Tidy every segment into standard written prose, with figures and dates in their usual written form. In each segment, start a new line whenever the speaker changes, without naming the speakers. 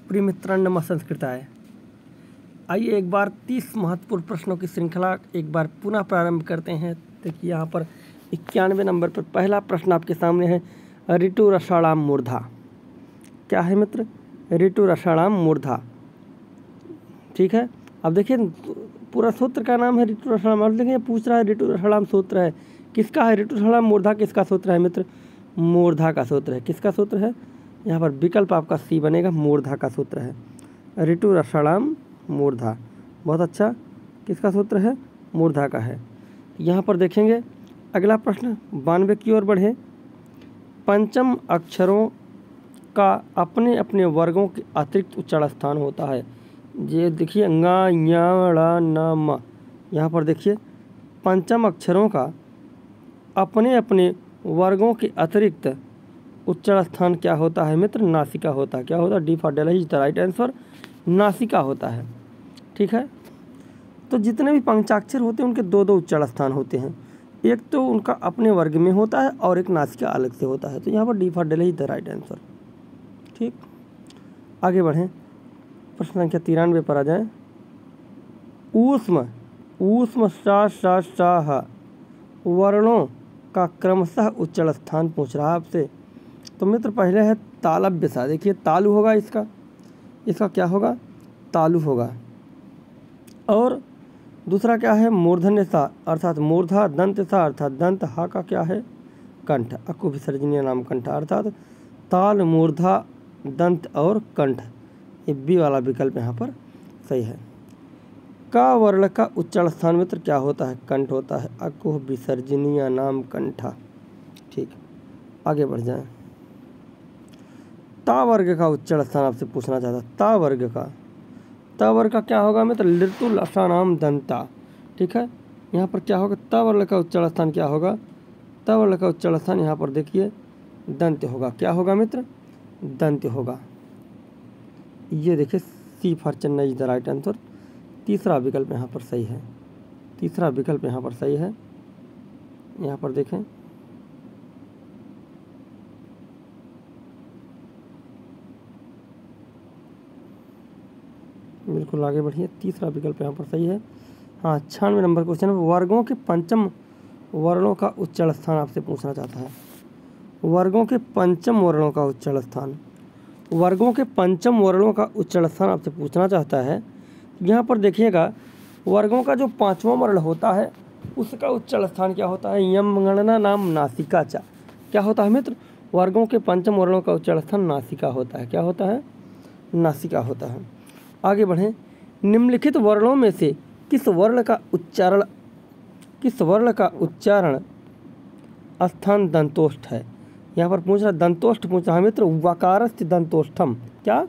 प्रिय मित्रांनो नमः संस्कृताय। आइए एक बार 30 महत्वपूर्ण प्रश्नों की श्रृंखला एक बार पुनः प्रारंभ करते हैं। देखिए यहाँ पर 91 नंबर पर पहला प्रश्न आपके सामने है, ऋतु रसाणाम मूर्धा। क्या है मित्र? ऋतु रसाणाम मूर्धा। ठीक है, अब देखिए पूरा सूत्र का नाम है ऋतु रसाणाम। अब देखिए पूछ रहा है ऋतु रसाणाम सूत्र है किसका है? ऋतु रसाणाम मूर्धा किसका सूत्र है मित्र? मूर्धा का सूत्र है। किसका सूत्र है? यहाँ पर विकल्प आपका सी बनेगा, मूर्धा का सूत्र है। ऋतु रसाणाम मूर्धा, बहुत अच्छा। किसका सूत्र है? मूर्धा का है। यहाँ पर देखेंगे अगला प्रश्न 92 की ओर बढ़े। पंचम अक्षरों का अपने अपने वर्गों के अतिरिक्त उच्चारण स्थान होता है। ये देखिए ङ ञ ण न म। यहाँ पर देखिए पंचम अक्षरों का अपने अपने वर्गों के अतिरिक्त उच्चारण स्थान क्या होता है मित्र? नासिका होता है। क्या होता है? D for Delhi is the right answer, नासिका होता है। ठीक है, तो जितने भी पंचाक्षर होते हैं उनके दो दो उच्चारण स्थान होते हैं। एक तो उनका अपने वर्ग में होता है और एक नासिका अलग से होता है। तो यहाँ पर D for Delhi is the right answer. ठीक, आगे बढ़ें, प्रश्न संख्या 93 पर आ जाएं। ऊष्म ऊष्म सा वर्णों का क्रमशः उच्चारण स्थान पूछ रहा है आपसे। तो मित्र पहले है तालव्य सा। देखिए तालु होगा इसका क्या होगा? तालु होगा। और दूसरा क्या है? मूर्धन्य सा अर्थात मूर्धा, दंत सा अर्थात दंत, हा का क्या है? कंठ, अकु विसर्जनीय नाम कंठ, अर्थात ताल, मूर्धा, दंत और कंठ। ये बी वाला विकल्प यहाँ पर सही है। का वर्ण का उच्चारण स्थान मित्र क्या होता है? कंठ होता है। अकु विसर्जनीय नाम कंठा। ठीक, आगे बढ़ जाएं। ता वर्ग का उच्चारण स्थान आपसे पूछना चाहता। ता वर्ग का क्या होगा मित्र? ऋतु रसाणाम दंता। ठीक है, यहाँ पर क्या होगा? ता वर्ग का उच्चारण स्थान क्या होगा? ता वर्ग का उच्चारण स्थान यहाँ पर देखिए दंत होगा। क्या होगा मित्र? दंत होगा। ये देखिए C for Chennai is the right answer. तीसरा विकल्प यहाँ पर सही है। तीसरा विकल्प यहाँ पर सही है। यहाँ पर देखें बिल्कुल आगे बढ़िए, तीसरा विकल्प यहाँ पर सही है। हाँ, 96 नंबर क्वेश्चन है, वर्गों के पंचम वर्णों का उच्चारण स्थान आपसे पूछना चाहता है। वर्गों के पंचम वर्णों का उच्चारण स्थान, वर्गों के पंचम वर्णों का उच्चारण स्थान आपसे पूछना चाहता है। यहाँ पर देखिएगा वर्गों का जो पांचवा वर्ण होता है उसका उच्चारण स्थान क्या होता है? यम गणना नाम नासिका चा। क्या होता है मित्र? वर्गों के पंचम वर्णों का उच्चारण स्थान नासिका होता है। क्या होता है? नासिका होता है। आगे बढ़ें। निम्नलिखित वर्णों में से किस वर्ण का उच्चारण स्थान दंतोष्ठ है? यहाँ पर पूछ रहा दंतोष्ठ पूछ रहा है मित्र। वकारस्य दंतोष्ठम। क्या?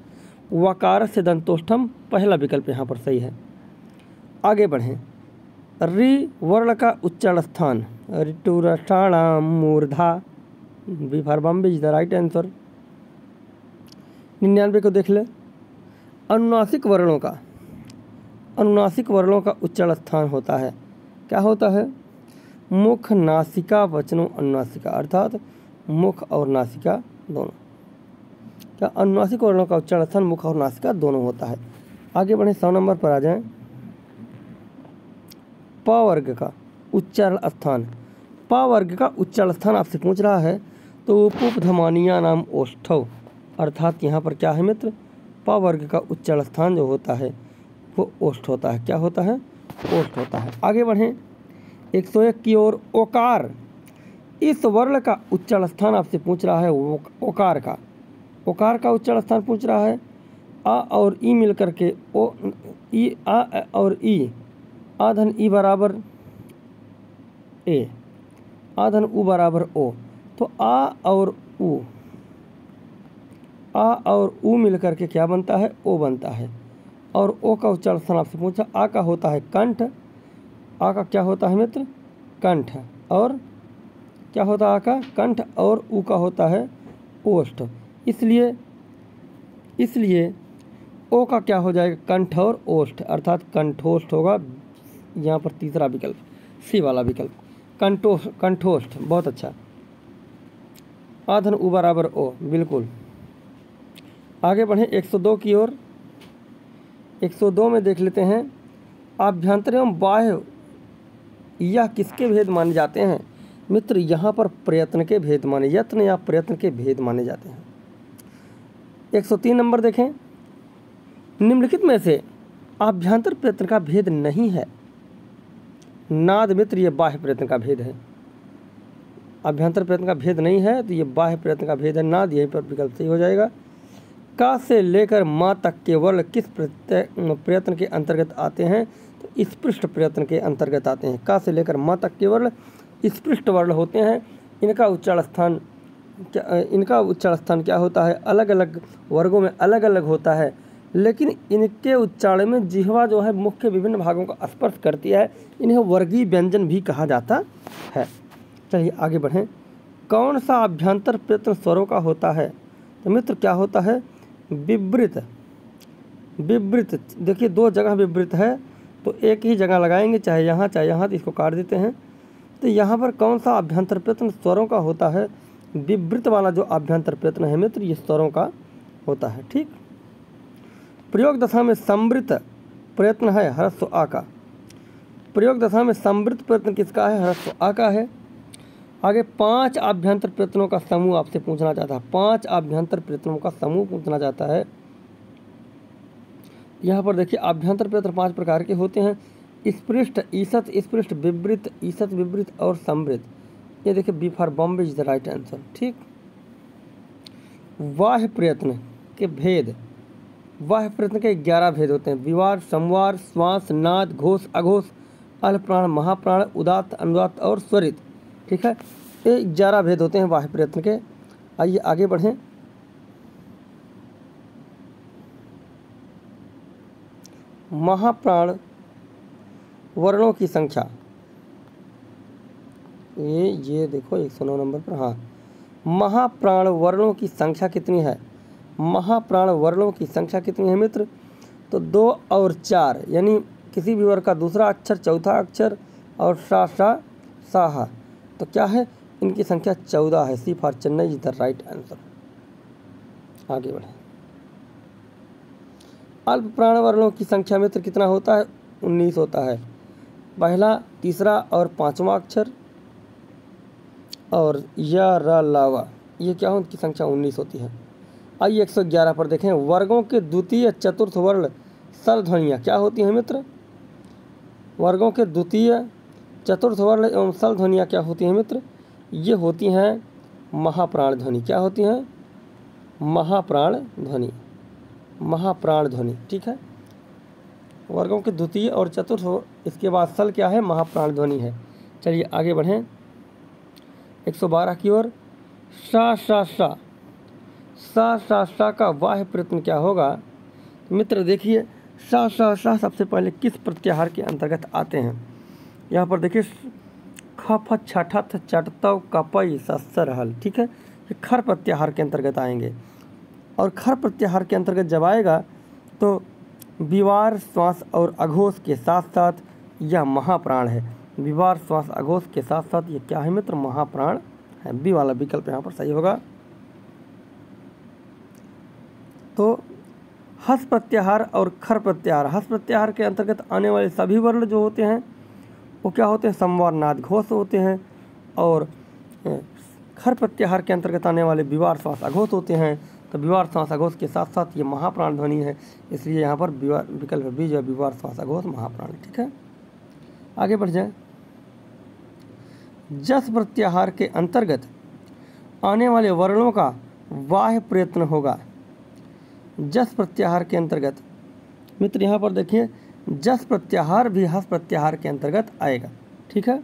वकारस्य दंतोष्ठम, पहला विकल्प यहाँ पर सही है। आगे बढ़ें। रि वर्ण का उच्चारण स्थान ऋतु रसाणाम मूर्धा, B for Bombay is the right answer. 99 को देख ले। अनुनासिक वर्णों का उच्चारण स्थान होता है। क्या होता है? मुख, नासिका, वचनों, अनुनासिका, अर्थात मुख और नासिका दोनों। क्या अनुनासिक वर्णों का उच्चारण स्थान मुख और नासिका दोनों होता है। आगे बढ़े, 100 नंबर पर आ जाएं। प वर्ग का उच्चारण स्थान, प वर्ग का उच्चारण स्थान आपसे पूछ रहा है। तो उपधमानिया नाम ओष्ठव, अर्थात यहाँ पर क्या है मित्र? प वर्ग का उच्चारण स्थान जो होता है वो ओष्ठ होता है। क्या होता है? ओष्ठ होता है। आगे बढ़ें 101 की ओर। ओकार, इस वर्ण का उच्चारण स्थान आपसे पूछ रहा है। ओकार का उच्चारण स्थान पूछ रहा है। आ और ई मिल करके ओ, ई, आ और ई, आधन ई बराबर ए, आधन उ बराबर ओ। तो आ और उ मिल करके क्या बनता है? ओ बनता है। और ओ का उच्चारण स्थान आपसे पूछा। आ का होता है कंठ। आ का क्या होता है मित्र? कंठ। और क्या होता है? आ का कंठ। और उ का होता है ओष्ठ। इसलिए ओ का क्या हो जाएगा? कंठ और ओष्ठ, अर्थात कंठोष्ठ होगा। यहाँ पर तीसरा विकल्प, सी वाला विकल्प, कंठोष्ठ। बहुत अच्छा। आधन उ बराबर ओ, बिल्कुल। आगे बढ़ें 102 की ओर। 102 में देख लेते हैं, आभ्यंतर एवं बाह्य यह किसके भेद माने जाते हैं? मित्र यहाँ पर प्रयत्न के भेद माने, यत्न या प्रयत्न के भेद माने जाते हैं। 103 नंबर देखें, निम्नलिखित में से आभ्यंतर प्रयत्न का भेद नहीं है। नाद मित्र ये बाह्य प्रयत्न का भेद है, आभ्यंतर प्रयत्न का भेद नहीं है तो ये बाह्य प्रयत्न का भेद है। नाद यहीं पर विकल्प सही हो जाएगा। का से लेकर माँ तक के वर्ण किस प्रयत्न के अंतर्गत आते हैं? तो स्पृष्ट प्रयत्न के अंतर्गत आते हैं। का से लेकर माँ तक के वर्ण स्पृष्ट वर्ण होते हैं। इनका उच्चारण स्थान क्या होता है? अलग अलग वर्गों में अलग अलग होता है, लेकिन इनके उच्चारण में जिह्वा जो है मुख्य विभिन्न भागों का स्पर्श करती है। इन्हें वर्गीय व्यंजन भी कहा जाता है। चलिए आगे बढ़ें। कौन सा आभ्यंतर प्रयत्न स्वरों का होता है? तो मित्र क्या होता है? विवृत। विवृत देखिए दो जगह विवृत है तो एक ही जगह लगाएंगे, चाहे यहाँ तो इसको काट देते हैं। तो यहाँ पर कौन सा आभ्यंतर प्रयत्न स्वरों का होता है? विवृत वाला जो आभ्यंतर प्रयत्न है मित्र ये स्वरों का होता है। ठीक। प्रयोग दशा में संवृत प्रयत्न है ह्रस्व आ का। प्रयोग दशा में संवृत प्रयत्न किसका है? ह्रस्व आ का है। आगे 5 आभ्यंतर प्रयत्नों का समूह आपसे पूछना चाहता है। 5 आभ्यंतर प्रयत्नों का समूह पूछना चाहता है। यहाँ पर देखिए आभ्यंतर प्रयत्न 5 प्रकार के होते हैं। स्पृष्ट, ईसत, स्पृष्ट, विवृत, ईसत, विवृत और संवृत। ये देखिए B for Bombay is the right answer. ठीक। वाह्य प्रयत्न के भेद, वाह्य प्रयत्न के 11 भेद होते हैं। विवार, संवार, श्वास, नाद, घोष, अघोष, अल्पप्राण, महाप्राण, उदात्त, अनुदात्त और स्वरित। ठीक है, ये 11 भेद होते हैं वाह्य प्रयत्न के। आइए आगे बढ़ें। महाप्राण वर्णों की संख्या, ये देखो 109 नंबर पर। हाँ, महाप्राण वर्णों की संख्या कितनी है? महाप्राण वर्णों की संख्या कितनी है मित्र? तो 2 और 4, यानी किसी भी वर्ग का दूसरा अक्षर, चौथा अक्षर और सा सा साहा, तो क्या है? इनकी संख्या 14 है। C for Chennai is the right answer. आगे बढ़े। अल्प प्राण वर्णों की संख्या मित्र कितना होता है? 19 होता है। पहला, तीसरा और 5वां अक्षर और या रा लावा, ये क्या हो? उनकी संख्या 19 होती है। आइए 111 पर देखें। वर्गों के द्वितीय चतुर्थ वर्ण स्वरध्वनियाँ क्या होती हैं मित्र? वर्गों के द्वितीय चतुर्थ वर्ण एवं स्वरध्वनियाँ क्या होती हैं मित्र? ये होती हैं महाप्राण ध्वनि। क्या होती हैं? महाप्राण ध्वनि। महाप्राण ध्वनि। ठीक है, वर्गों के द्वितीय और चतुर्थ, इसके बाद सल क्या है? महाप्राण ध्वनि है। चलिए आगे बढ़ें 112 की ओर। सा सा सा सा सा सा का वाह्य प्रयत्न क्या होगा? मित्र देखिए सा सा सा सबसे पहले किस प्रत्याहार के अंतर्गत आते हैं? यहाँ पर देखिए ख फ छ ठ थ चट तव कपई सस्सर हल। ठीक है, ये खर प्रत्याहार के अंतर्गत आएंगे और खर प्रत्याहार के अंतर्गत जब आएगा तो विवार, श्वास और अघोष के साथ साथ यह महाप्राण है। विवार, श्वास, अघोष के साथ साथ ये क्या है मित्र? महाप्राण है। बी वाला विकल्प यहाँ पर सही होगा। तो हस प्रत्याहार और खर प्रत्याहार, हस प्रत्याहार के अंतर्गत आने वाले सभी वर्ण जो होते हैं वो क्या होते हैं? संवार, नाद, घोष होते हैं। और खर प्रत्याहार के अंतर्गत आने वाले विवार, श्वास, अघोष होते हैं। तो विवार, श्वास, अघोष के साथ साथ ये महाप्राण ध्वनि है, इसलिए यहाँ पर विकल्प बी जो है विवार, श्वास, अघोष, महाप्राण। ठीक है, आगे बढ़ जाए। जस प्रत्याहार के अंतर्गत आने वाले वर्णों का वाह्य प्रयत्न होगा। जस प्रत्याहार के अंतर्गत मित्र यहाँ पर देखिए जस प्रत्याहार भी हस प्रत्याहार के अंतर्गत आएगा। ठीक है,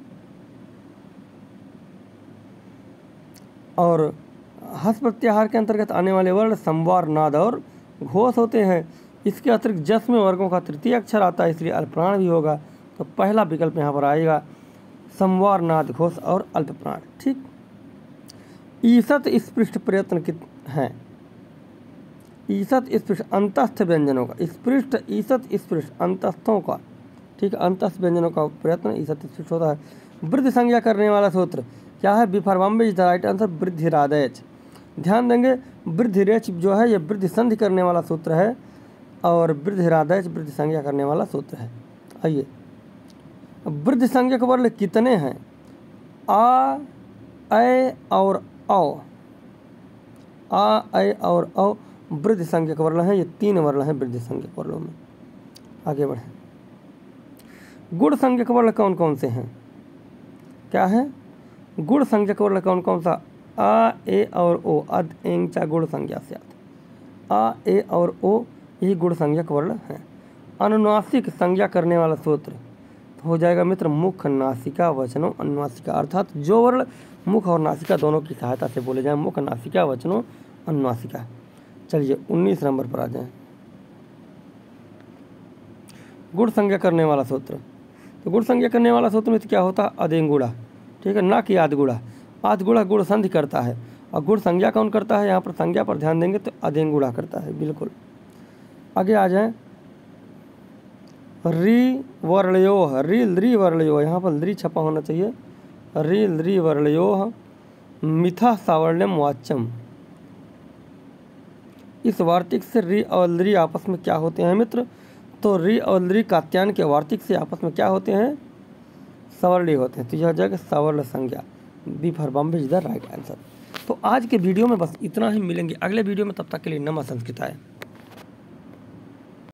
और हस प्रत्याहार के अंतर्गत आने वाले वर्ण संवार, नाद और घोष होते हैं। इसके अतिरिक्त जस में वर्गों का तृतीय अक्षर आता है, इसलिए अल्पप्राण भी होगा। तो पहला विकल्प यहाँ पर आएगा संवार, नाद, घोष और अल्पप्राण। ठीक। ईसत स्पृष्ट प्रयत्न हैं। ईसत स्पृष्ट अंतस्थ व्यंजनों का, स्पृष्ट ईसत स्पृष्ट अंतस्थों का। ठीक, अंतस्थ व्यंजनों का प्रयत्न ईसत स्पृष्ट होता है। वृद्धि संज्ञा करने वाला सूत्र क्या है? B for Bombay is the right answer. वृद्धिरादेश। ध्यान देंगे वृद्धि रेच जो है ये वृद्धि संधि करने वाला सूत्र है और वृद्धि राधेच वृद्धि संज्ञा करने वाला सूत्र है। आइए, वृद्धि संज्ञक वर्ण कितने हैं? आ, ऐ और औ। आ, ऐ और औ वृद्धि संज्ञक वर्ण है। ये 3 वर्ण हैं वृद्धि संज्ञक वर्णों में। आगे बढ़ें। गुण संज्ञक वर्ण कौन कौन से हैं? क्या है? गुण संज्ञक वर्ण कौन कौन सा? आ, ए और ओ। अद एंग चा गुण संज्ञा से आ, ए और ओ यही गुण संज्ञक वर्ण है। अनुनासिक संज्ञा करने वाला सूत्र तो हो जाएगा मित्र मुख नासिका वचनों अनुनासिका, अर्थात जो वर्ण मुख और नासिका दोनों की सहायता से बोले जाए, मुख नासिका वचनों अनुनासिका। चलिए 19 नंबर पर आ जाएं। गुण संज्ञा करने वाला सूत्र, तो गुण संज्ञा करने वाला सूत्र में तो क्या होता है? अदेंगुड़ा, ठीक है, ना कि आदगुड़ा। आदगुड़ा गुण संधि करता है और गुण संज्ञा कौन करता है? यहाँ पर संज्ञा पर ध्यान देंगे तो अदेंगुड़ा करता है। बिल्कुल। आगे आ जाएं। री वर्णयोः, री लृ वर्णयोः, यहाँ पर लृ छपा होना चाहिए। री लृ वर्णयोः मिथः सावर्ण्यम वाच्यम। इस वार्तिक से री और लृ आपस में क्या होते हैं मित्र? तो री और लृ कात्यायन के वार्तिक से आपस में क्या होते हैं? सवर्णी होते हैं। तो यह हो जाएगा सवर्ण संज्ञा। B for Bombay is the right answer. तो आज के वीडियो में बस इतना ही, मिलेंगे अगले वीडियो में, तब तक के लिए नमः संस्कृताय।